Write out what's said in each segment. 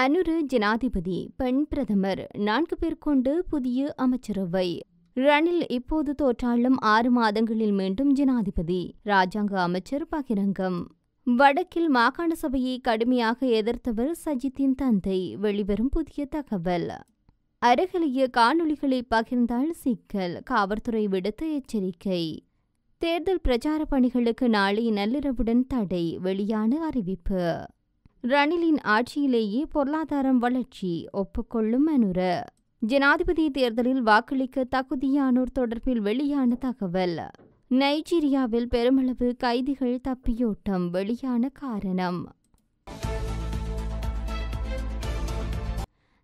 அனுர ஜனாதிபதி, பெண் பிரதமர், 4 பேர் கொண்டு புதிய அமைச்சரவை. ரணில் இப்போது தோற்றாலும் 6 மாதங்களில் மீண்டும் ஜனாதிபதி. ராஜாங்க அமைச்சர் பகிரங்கம். வடக்கில் மாகாண சபையை கடுமையாக எதிர்த்தவர் சஜித்தின் தந்தை. வெளிவரும் புதிய தகவல். அருகிலேயே காணொளிகளை பகிர்ந்தால் சிக்கல். காவல்துறை விடுத்த எச்சரிக்கை. தேர்தல் பிரச்சார பணிகளுக்கு நாளை நள்ளிரவுடன் தடை. வெளியான அறிவிப்பு. ரணிலின் ஆட்சியிலேயே பொருளாதாரம் வளர்ச்சி ஒப்புக்கொள்ளும் அனுர. ஜனாதிபதி தேர்தலில் வாக்களிக்க தகுதியானோர் தொடர்பில் வெளியான தகவல். நைஜீரியாவில் பெருமளவு கைதிகள் தப்பியோட்டம். வெளியான காரணம்.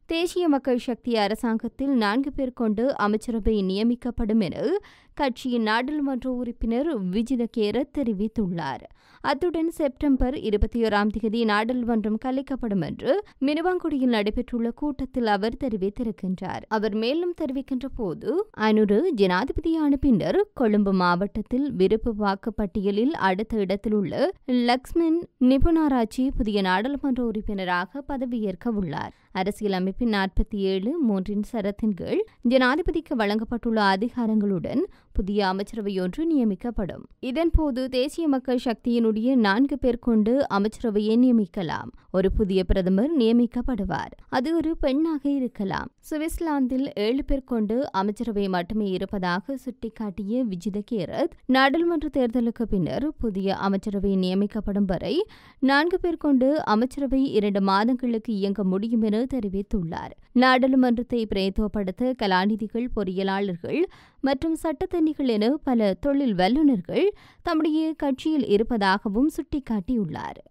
தேசிய மக்கள் சக்தி அரசாங்கத்தில் 4 பேர் கொண்டு அமைச்சரவை நியமிக்கப்படும் என கட்சியின் நாடாளுமன்ற உறுப்பினர் விஜித கேரத் தெரிவித்துள்ளார். அத்துடன் செப்டம்பர் 21 நாடாளுமன்றம் கலைக்கப்படும் என்று மினுவாங்குடியில் நடைபெற்றுள்ள கூட்டத்தில் அவர் தெரிவித்திருக்கின்றார். அவர் மேலும் தெரிவிக்கின்ற போது, அனுரு ஜனாதிபதியான பின்னர் கொழும்பு மாவட்டத்தில் விருப்பு வாக்கு பட்டியலில் அடுத்த இடத்தில் உள்ள லக்ஷ்மன் நிபுணராட்சி புதிய நாடாளுமன்ற உறுப்பினராக பதவியேற்க உள்ளார். அரசியலமைப்பின் 47(3) சரத்தின் கீழ் ஜனாதிபதிக்கு வழங்கப்பட்டுள்ள அதிகாரங்களுடன் புதிய அமைச்சரவையொன்று நியமிக்கப்படும். இதன்போது தேசிய மக்கள் சக்தியினுடைய 4 பேர் கொண்டு அமைச்சரவையை நியமிக்கலாம். ஒரு புதிய பிரதமர் நியமிக்கப்படுவார். அது ஒரு பெண்ணாக இருக்கலாம். சுவிட்சர்லாந்தில் 7 பேர் கொண்டு அமைச்சரவை மட்டுமே இருப்பதாக சுட்டிக்காட்டிய விஜித கேரத், நாடாளுமன்ற தேர்தலுக்கு பின்னர் புதிய அமைச்சரவை நியமிக்கப்படும் வரை 4 பேர் கொண்டு அமைச்சரவை 2 மாதங்களுக்கு இயங்க முடியும் என தெரிவித்துள்ளார். நாடாளுமன்றத்தை பிரதித்துவப்படுத்த கலாநிதிகள், பொறியியலாளர்கள் மற்றும் சட்டத்தரணிகள் என பல தொழில் வல்லுநர்கள் தம்முடைய கட்சியில் இருப்பதாகவும் சுட்டிக்காட்டியுள்ளார்.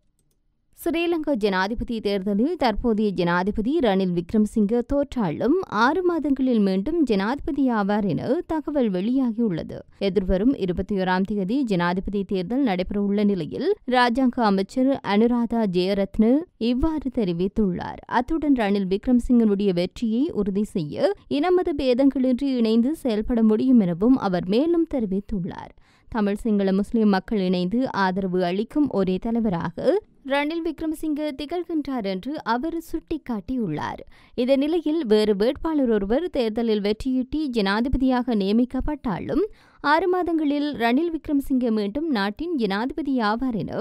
ஸ்ரீலங்கா ஜனாதிபதி தேர்தலில் தற்போதைய ஜனாதிபதி ரணில் விக்ரமசிங்க தோற்றாலும் 6 மாதங்களில் மீண்டும் ஜனாதிபதி ஆவார் என தகவல் வெளியாகியுள்ளது. எதிர்வரும் 21 ஜனாதிபதி தேர்தல் நடைபெறவுள்ள நிலையில் ராஜாங்க அமைச்சர் அனுராதா ஜெயரத்ன இவ்வாறு தெரிவித்துள்ளார். அத்துடன் ரணில் விக்ரமசிங்கனுடைய வெற்றியை உறுதி செய்ய இனமத பேதங்களின்றி இணைந்து செயல்பட முடியும் எனவும் அவர் மேலும் தெரிவித்துள்ளார். தமிழ், சிங்கள, முஸ்லிம் மக்கள் இணைந்து ஆதரவு அளிக்கும் ஒரே தலைவராக ரணில் விக்ரமசிங்க திகழ்கின்றார் என்று அவர் சுட்டிக்காட்டியுள்ளார். இந்த நிலையில் வேறு வேட்பாளர் ஒருவர் தேர்தலில் வெற்றியீட்டி ஜனாதிபதியாக நியமிக்கப்பட்டாலும் 6 மாதங்களில் ரணில் விக்ரமசிங்க மீண்டும் நாட்டின் ஜனாதிபதி ஆவார் என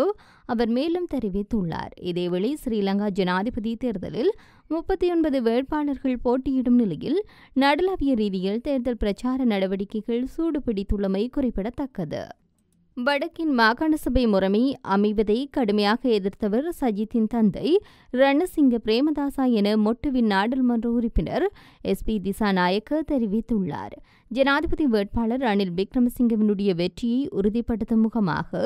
அவர் மேலும் தெரிவித்துள்ளார். இதேவேளை ஸ்ரீலங்கா ஜனாதிபதி தேர்தலில் 39 வேட்பாளர்கள் போட்டியிடும் நிலையில் நாடளாவிய ரீதியில் தேர்தல் பிரச்சார நடவடிக்கைகள் சூடுபிடித்துள்ளமை குறிப்பிடத்தக்கது. வடக்கின் மாகாண சபை முறைமை அமைவதை கடுமையாக எதிர்த்தவர் சஜித்தின் தந்தை ரணசிங்க பிரேமதாசா என மொட்டுவின் நாடாளுமன்ற உறுப்பினர் SP திசாநாயக்க தெரிவித்துள்ளார். ஜனாதிபதி வேட்பாளர் ரணில் விக்ரமசிங்கவினுடைய வெற்றியை உறுதிப்படுத்தும் முகமாக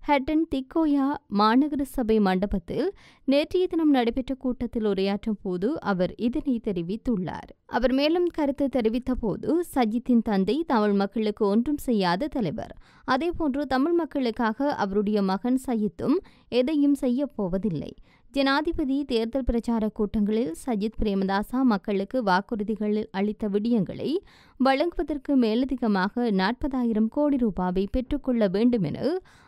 ஹட்டன் திக்கோயா மாநகர சபை மண்டபத்தில் நேற்றைய தினம் நடைபெற்ற கூட்டத்தில் உரையாற்றும் போது அவர் இதனை தெரிவித்துள்ளார். அவர் மேலும் கருத்து தெரிவித்த போது, சஜித்தின் தந்தை தமிழ் மக்களுக்கு ஒன்றும் செய்யாத தலைவர். அதேபோன்று தமிழ் மக்களுக்காக அவருடைய மகன் சயித்தும் எதையும் செய்ய போவதில்லை. ஜனாதிபதி தேர்தல் பிரச்சார கூட்டங்களில் சஜித் பிரேமதாசா மக்களுக்கு வாக்குறுதிகள் அளித்த விடயங்களை வழங்குவதற்கு மேலதிகமாக 40,000 கோடி ரூபாவை பெற்றுக்கொள்ள வேண்டும் என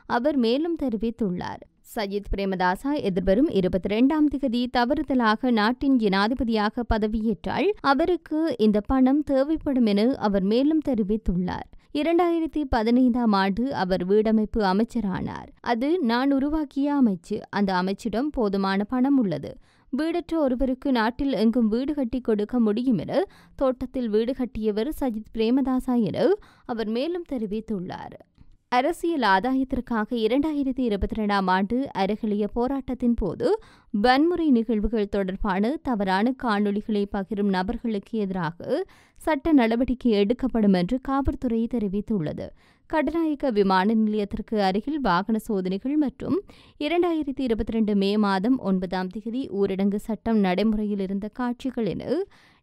அவர் மேலும் தெரிவித்துள்ளார். சஜித் பிரேமதாசா எதிர்வரும் 22 தவறுதலாக நாட்டின் ஜனாதிபதியாக பதவியேற்றால் அவருக்கு இந்த பணம் தேவைப்படும் என அவர் மேலும் தெரிவித்துள்ளார். 2015 அவர் வீடமைப்பு அமைச்சரானார். அது நான் உருவாக்கிய அமைச்சு. அந்த அமைச்சிடம் போதுமான பணம் உள்ளது. வீடற்ற ஒருவருக்கு நாட்டில் எங்கும் வீடு கட்டி கொடுக்க முடியும் என தோட்டத்தில் வீடு கட்டியவர் சஜித் பிரேமதாசா என அவர் மேலும் தெரிவித்துள்ளார். அரசியல் ஆதாயத்திற்காக 2022 அருகிலேய போராட்டத்தின் போது வன்முறை நிகழ்வுகள் தொடர்பான தவறான காணொளிகளை பகிரும் நபர்களுக்கு எதிராக சட்ட நடவடிக்கை எடுக்கப்படும் என்று காவல்துறை தெரிவித்துள்ளது. கட்டுநாயக்க விமான நிலையத்திற்கு அருகில் வாகன சோதனைகள் மற்றும் 2022 மே மாதம் 9 ஊரடங்கு சட்டம் நடைமுறையில் இருந்த காட்சிகள் என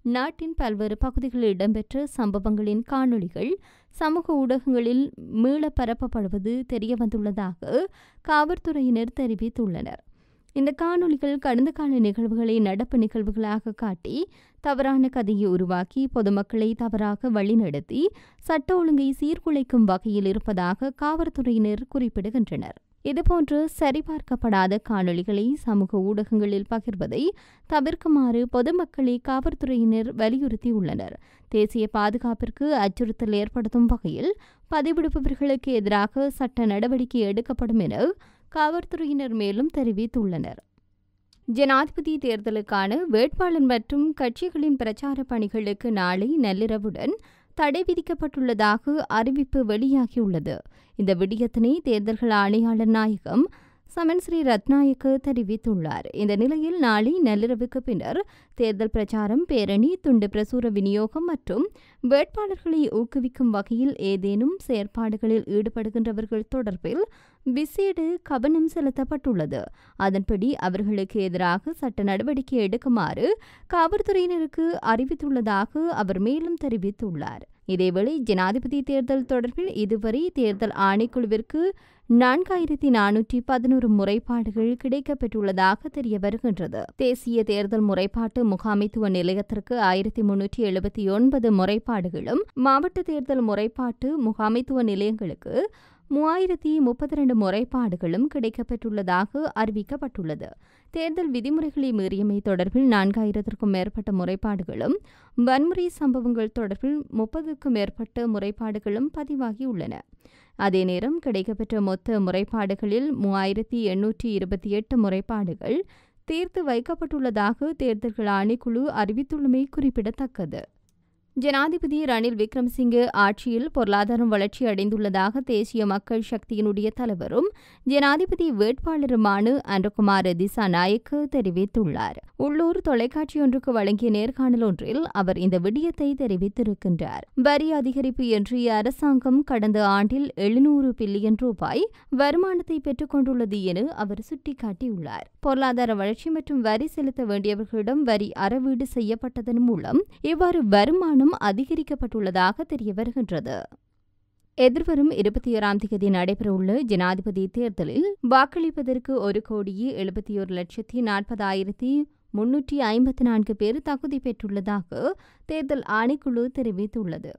நாட்டின் பல்வேறு பகுதிகளில் இடம்பெற்ற சம்பவங்களின் காணொளிகள் சமூக ஊடகங்களில் மீள பரப்பப்படுவது தெரியவந்துள்ளதாக காவல்துறையினர் தெரிவித்துள்ளனர். இந்த காணொளிகள் கடந்த கால நிகழ்வுகளை நடப்பு நிகழ்வுகளாக காட்டி தவறான கதையை உருவாக்கி பொதுமக்களை தவறாக வழிநடத்தி சட்ட ஒழுங்கை சீர்குலைக்கும் வகையில் இருப்பதாக காவல்துறையினர் குறிப்பிடுகின்றனர். இதுபோன்று சரிபார்க்கப்படாத காணொளிகளை சமூக ஊடகங்களில் பகிர்வதை தவிர்க்குமாறு பொதுமக்களை காவல்துறையினர் வலியுறுத்தியுள்ளனர். தேசிய பாதுகாப்பிற்கு அச்சுறுத்தல் ஏற்படுத்தும் வகையில் பதிவிடுபவர்களுக்கு எதிராக சட்ட நடவடிக்கை எடுக்கப்படும் என காவல்துறையினர் மேலும் தெரிவித்துள்ளனர். ஜனாதிபதி தேர்தலுக்கான வேட்பாளர் மற்றும் கட்சிகளின் பிரச்சார பணிகளுக்கு நாளை நள்ளிரவுடன் தடை விதிக்கப்பட்டுள்ளதாக அறிவிப்பு வெளியாகியுள்ளது. இந்த விடயத்தினை தேர்தல்கள் ஆணையாளர் நாயகம் சமன் ஸ்ரீ ரத்நாயக்க தெரிவித்துள்ளார். இந்த நிலையில் நாளை நள்ளிரவுக்கு பின்னர் தேர்தல் பிரச்சாரம், பேரணி, துண்டு பிரசுர விநியோகம் மற்றும் வேட்பாளர்களை ஊக்குவிக்கும் வகையில் ஏதேனும் செயற்பாடுகளில் ஈடுபடுகின்றவர்கள் தொடர்பில் விசேட கவனம் செலுத்தப்பட்டுள்ளது. அதன்படி அவர்களுக்கு எதிராக சட்ட நடவடிக்கை எடுக்குமாறு காவல்துறையினருக்கு அறிவித்துள்ளதாக அவர் மேலும் தெரிவித்துள்ளார். இதேவேளை ஜனாதிபதி தேர்தல் தொடர்பில் இதுவரை தேர்தல் ஆணைக்குழுவிற்கு 4411 முறைப்பாடுகள் கிடைக்கப்பெற்றுள்ளதாக தெரிய வருகின்றது. தேசிய தேர்தல் முறைப்பாட்டு முகாமைத்துவ நிலையத்திற்கு 1379 முறைப்பாடுகளும், மாவட்ட தேர்தல் முறைப்பாட்டு முகாமைத்துவ நிலையங்களுக்கு 3032 முறைப்பாடுகளும் கிடைக்கப்பெற்றுள்ளதாக அறிவிக்கப்பட்டுள்ளது. தேர்தல் விதிமுறைகளை மீறியமை தொடர்பில் 4000க்கும் மேற்பட்ட முறைப்பாடுகளும், வன்முறை சம்பவங்கள் தொடர்பில் 30க்கும் மேற்பட்ட முறைப்பாடுகளும் பதிவாகியுள்ளன. அதே நேரம் கிடைக்கப்பெற்ற மொத்த முறைப்பாடுகளில் 3828 முறைப்பாடுகள் தீர்த்து வைக்கப்பட்டுள்ளதாக தேர்தல்கள் ஆணைக்குழு அறிவித்துள்ளமை குறிப்பிடத்தக்கது. ஜனாதிபதி ரணில் விக்ரமசிங்கே ஆட்சியில் பொருளாதாரம் வளர்ச்சி அடைந்துள்ளதாக தேசிய மக்கள் சக்தியினுடைய தலைவரும் ஜனாதிபதி வேட்பாளருமான அன்றகுமார திசாநாயக்க தெரிவித்துள்ளார். உள்ளூர் தொலைக்காட்சி ஒன்றுக்கு வழங்கிய நேர்காணல் ஒன்றில் அவர் இந்த விடயத்தை தெரிவித்திருக்கின்றார். வரி அதிகரிப்பு என்று அரசாங்கம் கடந்த ஆண்டில் 700 பில்லியன் ரூபாய் வருமானத்தை பெற்றுக் கொண்டுள்ளது என அவர் சுட்டிக்காட்டியுள்ளார். பொருளாதார வளர்ச்சி மற்றும் வரி செலுத்த வேண்டியவர்களிடம் வரி அறவீடு செய்யப்பட்டதன் மூலம் இவ்வாறு வருமானம் அதிகரிக்கப்பட்டுள்ளதாக தெரிய வருகின்றது. எதிர்வரும் 21ஆம் தேதி நடைபெறவுள்ள ஜனாதிபதி தேர்தலில் வாக்களிப்பதற்கு 1,71,40,354 பேர் தகுதி பெற்றுள்ளதாக தேர்தல் ஆணைக்குழு தெரிவித்துள்ளது.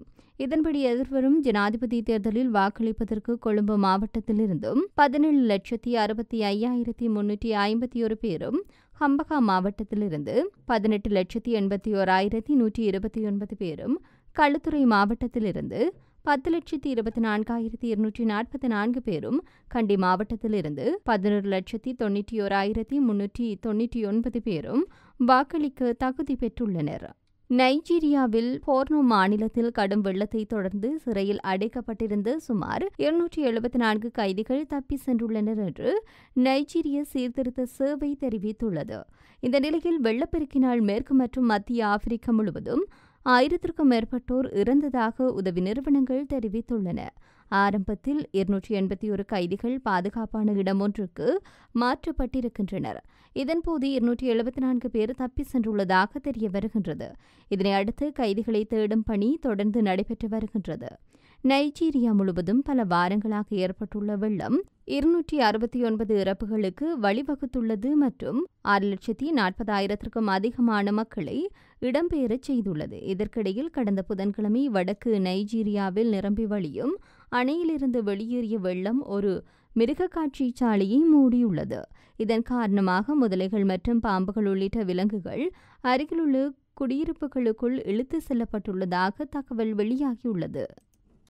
இதன்படி எதிர்வரும் ஜனாதிபதி தேர்தலில் வாக்களிப்பதற்கு கொழும்பு மாவட்டத்திலிருந்தும் 17,65,351 பேரும், ஹம்பகா மாவட்டத்திலிருந்து 18,81,129 பேரும், களுத்துறை மாவட்டத்திலிருந்து 10,24,244 பேரும், கண்டி மாவட்டத்திலிருந்து 11,91,399 பேரும் வாக்களிக்க தகுதி பெற்றுள்ளனர். நைஜீரியாவில் போர்னோ மாநிலத்தில் கடும் வெள்ளத்தை தொடர்ந்து சிறையில் அடைக்கப்பட்டிருந்த சுமார் 274 கைதிகள் தப்பி சென்றுள்ளனர் என்று நைஜீரிய சீர்திருத்த சேவை தெரிவித்துள்ளது. இந்த நிலையில் வெள்ளப்பெருக்கினால் மேற்கு மற்றும் மத்திய ஆப்பிரிக்கா முழுவதும் 1000க்கும் மேற்பட்டோர் இறந்ததாக உதவி நிறுவனங்கள் தெரிவித்துள்ளன. ஆரம்பத்தில் 281 கைதிகள் பாதுகாப்பான இடம் ஒன்றுக்கு மாற்றப்பட்டிருக்கின்றனர். இதன்போது 274 பேர் தப்பி சென்றுள்ளதாக தெரிய வருகின்றது. இதனை அடுத்து கைதிகளை தேடும் பணி தொடர்ந்து நடைபெற்று வருகின்றது. நைஜீரியா முழுவதும் பல வாரங்களாக ஏற்பட்டுள்ள வெள்ளம் 269 இறப்புகளுக்கு வழிவகுத்துள்ளது மற்றும் 6,40,000க்கும் அதிகமான மக்களை இடம்பெயரச் செய்துள்ளது. இதற்கிடையில் கடந்த புதன்கிழமை வடக்கு நைஜீரியாவில் நிரம்பி வழியும் அணையிலிருந்து வெளியேறிய வெள்ளம் ஒரு மிருகக்காட்சி சாலையை மூடியுள்ளது. இதன் காரணமாக முதலைகள் மற்றும் பாம்புகள் உள்ளிட்ட விலங்குகள் அருகிலுள்ள குடியிருப்புகளுக்குள் இழுத்து செல்லப்பட்டுள்ளதாக தகவல் வெளியாகியுள்ளது.